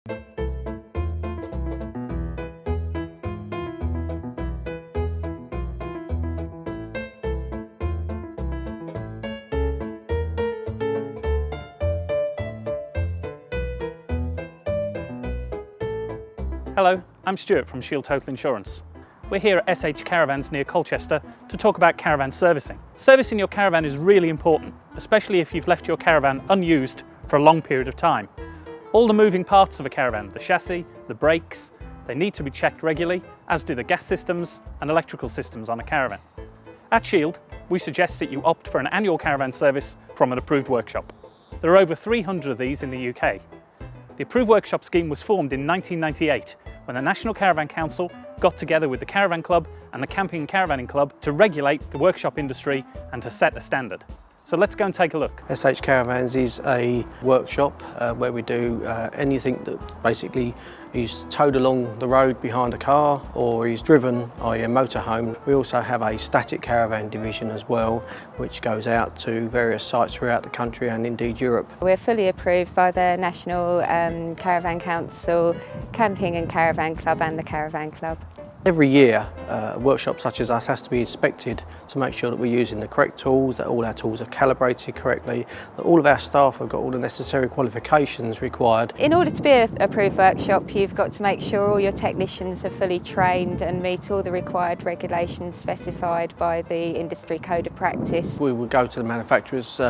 Hello, I'm Stuart from Shield Total Insurance. We're here at SH Caravans near Colchester to talk about caravan servicing. Servicing your caravan is really important, especially if you've left your caravan unused for a long period of time. All the moving parts of a caravan, the chassis, the brakes, they need to be checked regularly, as do the gas systems and electrical systems on a caravan. At Shield, we suggest that you opt for an annual caravan service from an approved workshop. There are over 300 of these in the UK. The Approved Workshop scheme was formed in 1998 when the National Caravan Council got together with the Caravan Club and the Camping and Caravanning Club to regulate the workshop industry and to set a standard. So let's go and take a look. SH Caravans is a workshop where we do anything that basically is towed along the road behind a car or is driven, i.e. a motorhome. We also have a static caravan division as well, which goes out to various sites throughout the country and indeed Europe. We're fully approved by the National Caravan Council, Camping and Caravan Club and the Caravan Club. Every year, a workshop such as us has to be inspected to make sure that we're using the correct tools, that all our tools are calibrated correctly, that all of our staff have got all the necessary qualifications required. In order to be an approved workshop, you've got to make sure all your technicians are fully trained and meet all the required regulations specified by the industry code of practice. We would go to the manufacturers'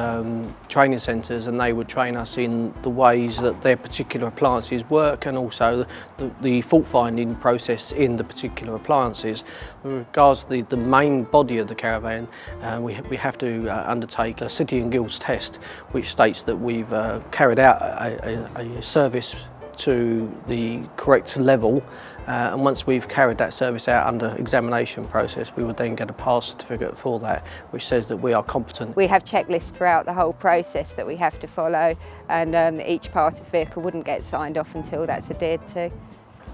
training centres and they would train us in the ways that their particular appliances work and also the fault finding process in the particular appliances. With regards to the main body of the caravan, we have to undertake a City and Guilds test, which states that we've carried out a service to the correct level, and once we've carried that service out under examination process, we would then get a pass certificate for that, which says that we are competent. We have checklists throughout the whole process that we have to follow, and each part of the vehicle wouldn't get signed off until that's adhered to.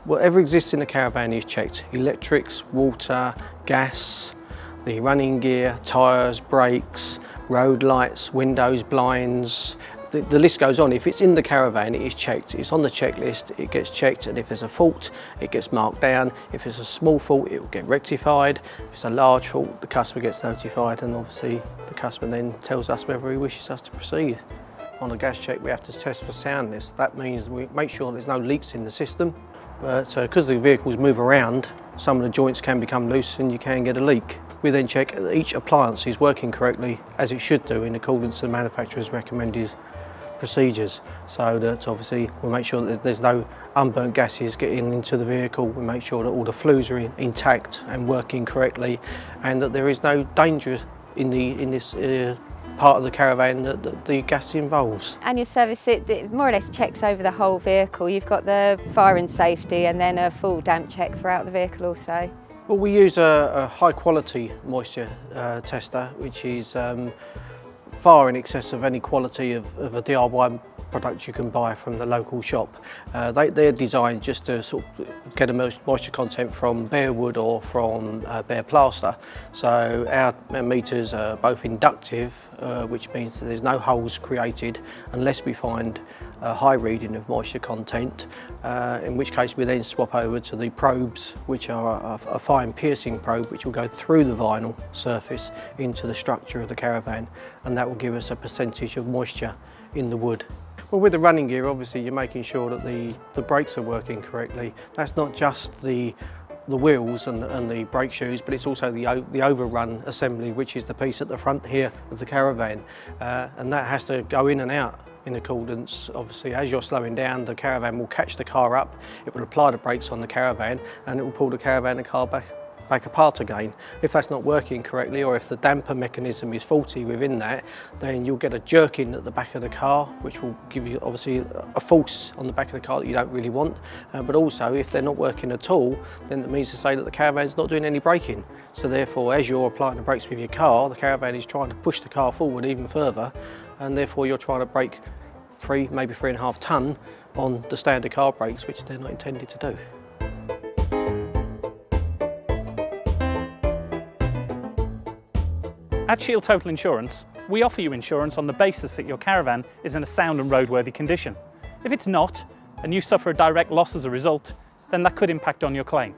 Whatever exists in the caravan is checked. Electrics, water, gas, the running gear, tyres, brakes, road lights, windows, blinds. The list goes on. If it's in the caravan, it is checked. It's on the checklist, it gets checked, and if there's a fault, it gets marked down. If it's a small fault, it will get rectified. If it's a large fault, the customer gets notified, and obviously the customer then tells us whether he wishes us to proceed. On a gas check, we have to test for soundness. That means we make sure there's no leaks in the system. But because the vehicles move around, some of the joints can become loose and you can get a leak. We then check that each appliance is working correctly as it should do in accordance to the manufacturer's recommended procedures. So that obviously we'll make sure that there's no unburnt gases getting into the vehicle. We make sure that all the flues are intact and working correctly, and that there is no danger in this part of the caravan that the gas involves. Annual service, it more or less checks over the whole vehicle. You've got the fire and safety and then a full damp check throughout the vehicle also. Well, we use a high quality moisture tester, which is far in excess of any quality of a DIY product you can buy from the local shop. They're designed just to sort of get a moisture content from bare wood or from bare plaster. So our meters are both inductive, which means that there's no holes created unless we find a high reading of moisture content, in which case we then swap over to the probes, which are a fine piercing probe which will go through the vinyl surface into the structure of the caravan, and that will give us a percentage of moisture in the wood. Well, with the running gear, obviously you're making sure that the brakes are working correctly. That's not just the wheels and the brake shoes, but it's also the overrun assembly, which is the piece at the front here of the caravan, and that has to go in and out in accordance. Obviously, as you're slowing down, the caravan will catch the car up, it will apply the brakes on the caravan, and it will pull the caravan and car back apart again. If that's not working correctly, or if the damper mechanism is faulty within that, then you'll get a jerking at the back of the car, which will give you obviously a force on the back of the car that you don't really want. But also, if they're not working at all, then that means to say that the caravan's not doing any braking. So therefore, as you're applying the brakes with your car, the caravan is trying to push the car forward even further, and therefore you're trying to brake 3, maybe 3.5 tonne on the standard car brakes, which they're not intended to do. At Shield Total Insurance, we offer you insurance on the basis that your caravan is in a sound and roadworthy condition. If it's not, and you suffer a direct loss as a result, then that could impact on your claim.